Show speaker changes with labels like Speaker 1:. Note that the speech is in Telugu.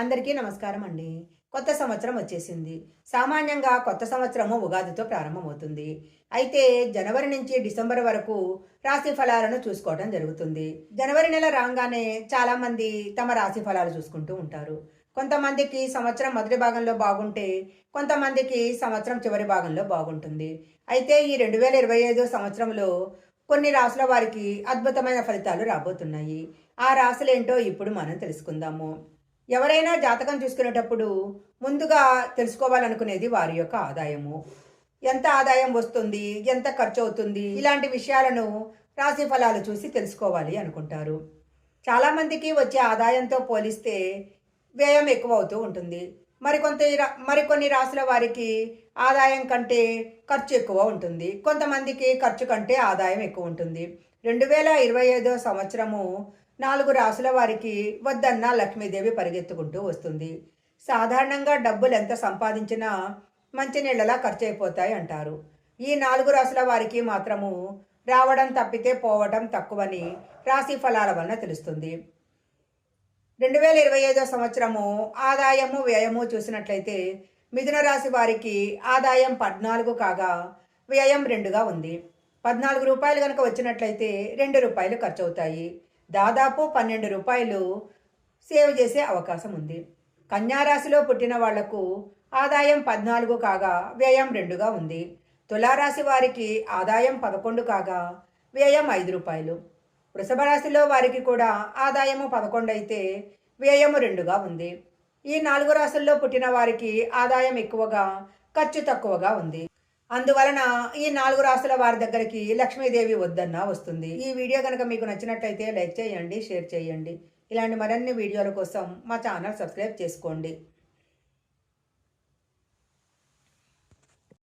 Speaker 1: అందరికీ నమస్కారం అండి. కొత్త సంవత్సరం వచ్చేసింది. సామాన్యంగా కొత్త సంవత్సరము ఉగాదితో ప్రారంభమవుతుంది. అయితే జనవరి నుంచి డిసెంబర్ వరకు రాశి ఫలాలను చూసుకోవడం జరుగుతుంది. జనవరి నెల రాంగానే చాలామంది తమ రాశి ఫలాలు చూసుకుంటూ ఉంటారు. కొంతమందికి సంవత్సరం మొదటి భాగంలో బాగుంటే, కొంతమందికి సంవత్సరం చివరి భాగంలో బాగుంటుంది. అయితే ఈ 2025 సంవత్సరంలో కొన్ని రాసుల వారికి అద్భుతమైన ఫలితాలు రాబోతున్నాయి. ఆ రాశులేంటో ఇప్పుడు మనం తెలుసుకుందాము. ఎవరైనా జాతకం చూసుకునేటప్పుడు ముందుగా తెలుసుకోవాలనుకునేది వారి యొక్క ఆదాయము. ఎంత ఆదాయం వస్తుంది? ఎంత ఖర్చు అవుతుంది? ఇలాంటి విషయాలను రాశి ఫలాలు చూసి తెలుసుకోవాలి అనుకుంటారు. చాలామందికి వచ్చే ఆదాయంతో పోలిస్తే వ్యయం ఎక్కువ అవుతూ ఉంటుంది. మరికొన్ని రాశుల వారికి ఆదాయం కంటే ఖర్చు ఎక్కువ ఉంటుంది. కొంతమందికి ఖర్చు కంటే ఆదాయం ఎక్కువ ఉంటుంది. 2025 సంవత్సరము 4 రాసుల వారికి వద్దన్న లక్ష్మీదేవి పరిగెత్తుకుంటూ వస్తుంది. సాధారణంగా డబ్బులు ఎంత సంపాదించినా మంచినీళ్ళలా ఖర్చయిపోతాయి అంటారు. ఈ 4 రాసుల వారికి మాత్రము రావడం తప్పితే పోవడం తక్కువని రాశి ఫలాల వలన తెలుస్తుంది. 2025 సంవత్సరము ఆదాయము వ్యయము చూసినట్లయితే మిథున రాశి వారికి ఆదాయం 14 కాగా వ్యయం 2గా ఉంది. 14 రూపాయలు కనుక వచ్చినట్లయితే 2 రూపాయలు ఖర్చు అవుతాయి. దాదాపు 12 రూపాయలు సేవ్ చేసే అవకాశం ఉంది. కన్యారాశిలో పుట్టిన వాళ్లకు ఆదాయం 14 కాగా వ్యయం 2గా ఉంది. తులారాశి వారికి ఆదాయం 11 కాగా వ్యయం 5 రూపాయలు. వృషభ రాశిలో వారికి కూడా ఆదాయము 11 అయితే వ్యయము 2గా ఉంది. ఈ 4 రాశుల్లో పుట్టిన వారికి ఆదాయం ఎక్కువగా, ఖర్చు తక్కువగా ఉంది. అందువలన ఈ 4 రాశుల వారి దగ్గరికి లక్ష్మీదేవి వద్దన్నా వస్తుంది. ఈ వీడియో కనుక మీకు నచ్చినట్లయితే లైక్ చేయండి, షేర్ చేయండి. ఇలాంటి మరిన్ని వీడియోల కోసం మా ఛానల్ సబ్స్క్రైబ్ చేసుకోండి.